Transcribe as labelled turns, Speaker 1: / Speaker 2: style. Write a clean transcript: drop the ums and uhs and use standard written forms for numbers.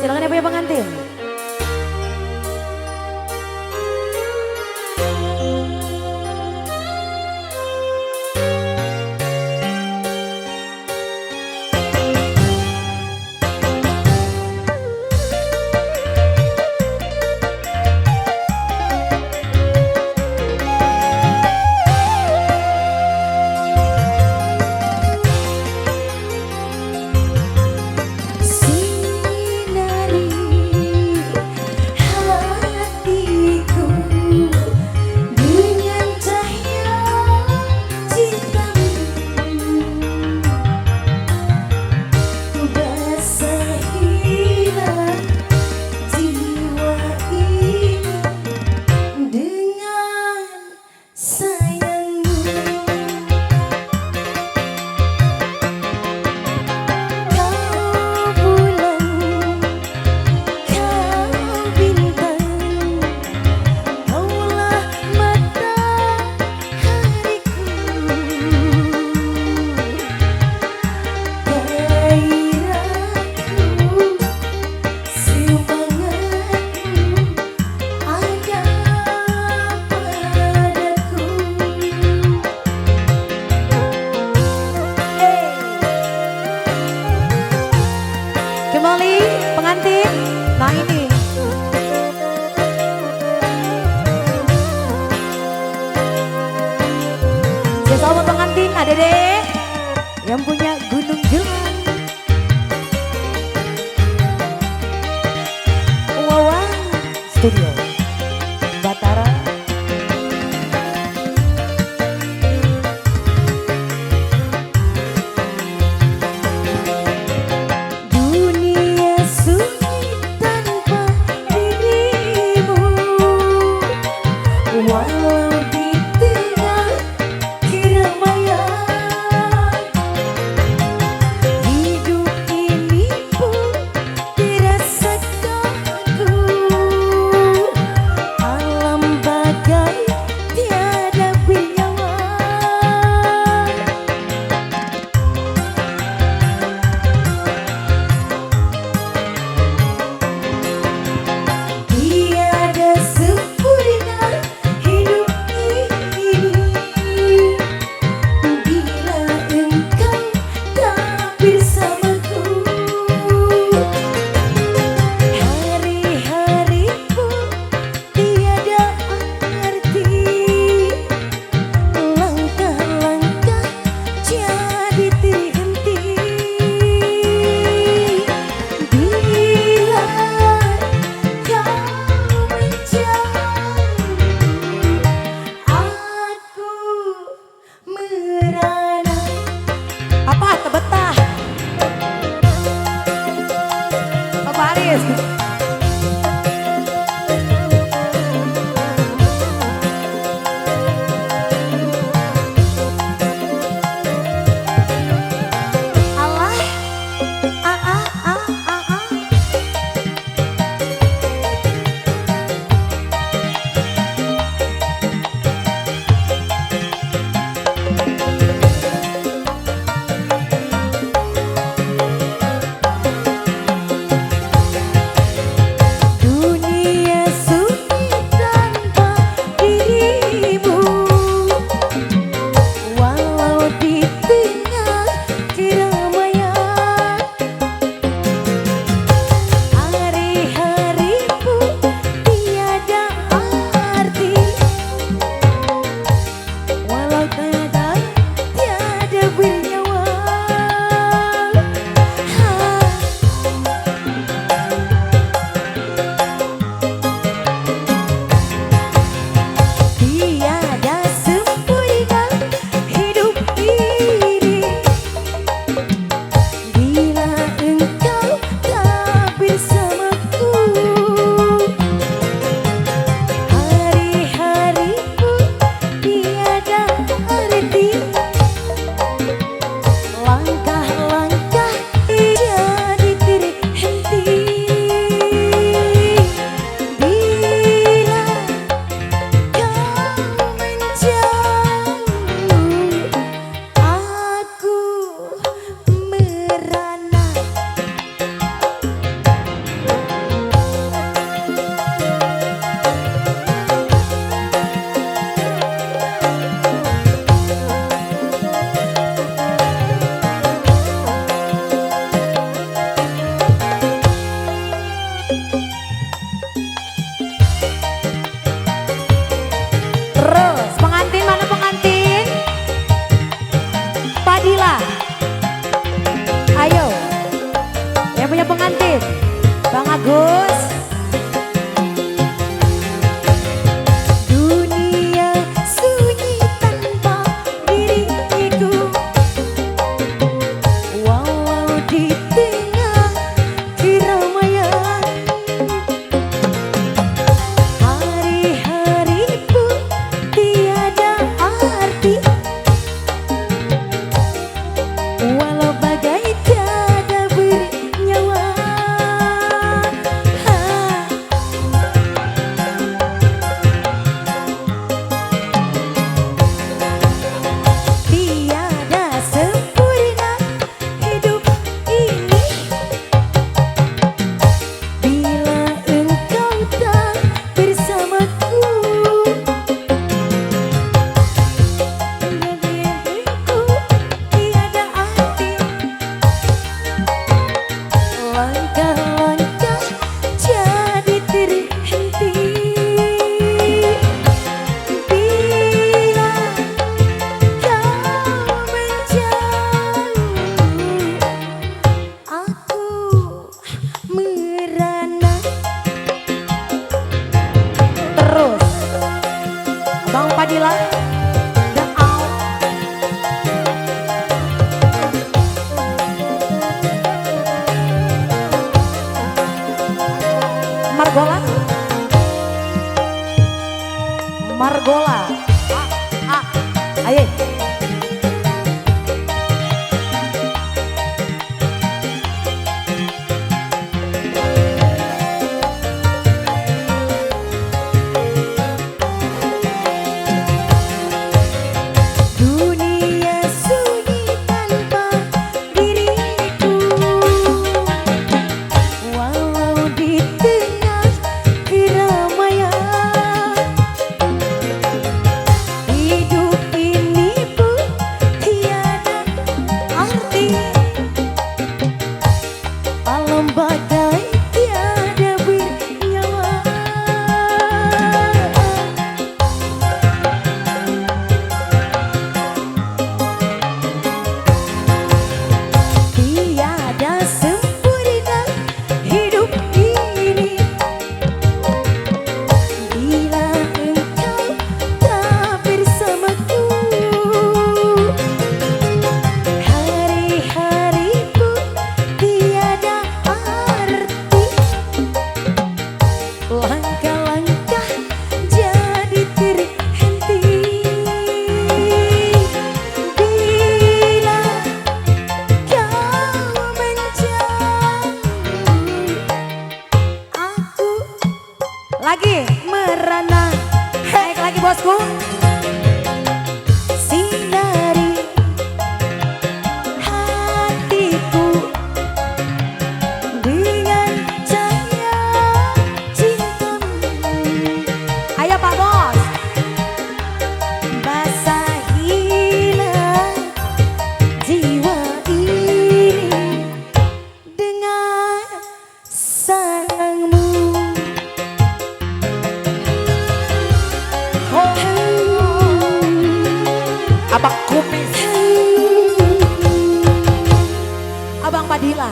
Speaker 1: Silakan ya pengantin. Kembali pengantin, nah ini sesama pengantin ada deh yang punya gunung gelang. Wawa Studio Batara.
Speaker 2: Walau di tengah keramaian, hidup ini pun terasa kaku.
Speaker 1: pengantin, Bang Agus. Dunia sunyi tanpa diriku, walau di tengah keramaian. Hari-hariku tiada arti, walau bagai tiada bernyawa. Tiada sempurna hidup ini bila engkau tak bersamaku. Diriku tiada arti, langkah-langkah jadi terhenti bila kau menjauh. Aku merana. Terus Bang Padilla, The Out. Margola, Margola. Ayo. Dunia sunyi tanpa diriku, walau di tengah keramaian. Hidup ini pun tiada arti, alam bagai tiada bernyawa. Tiada sempurna hidup ini bila engkau tak bersamaku. Hari-hariku tiada arti, langkah-langkah jadi terhenti bila kau menjauh. Aku lagi merana. Naik lagi bosku. Sinari hatiku dengan cahaya cintamu. Ayo Pak Bos, basahilah jiwa ini dengan sayangmu.
Speaker 3: Abang Kumis.
Speaker 1: Abang Padilla.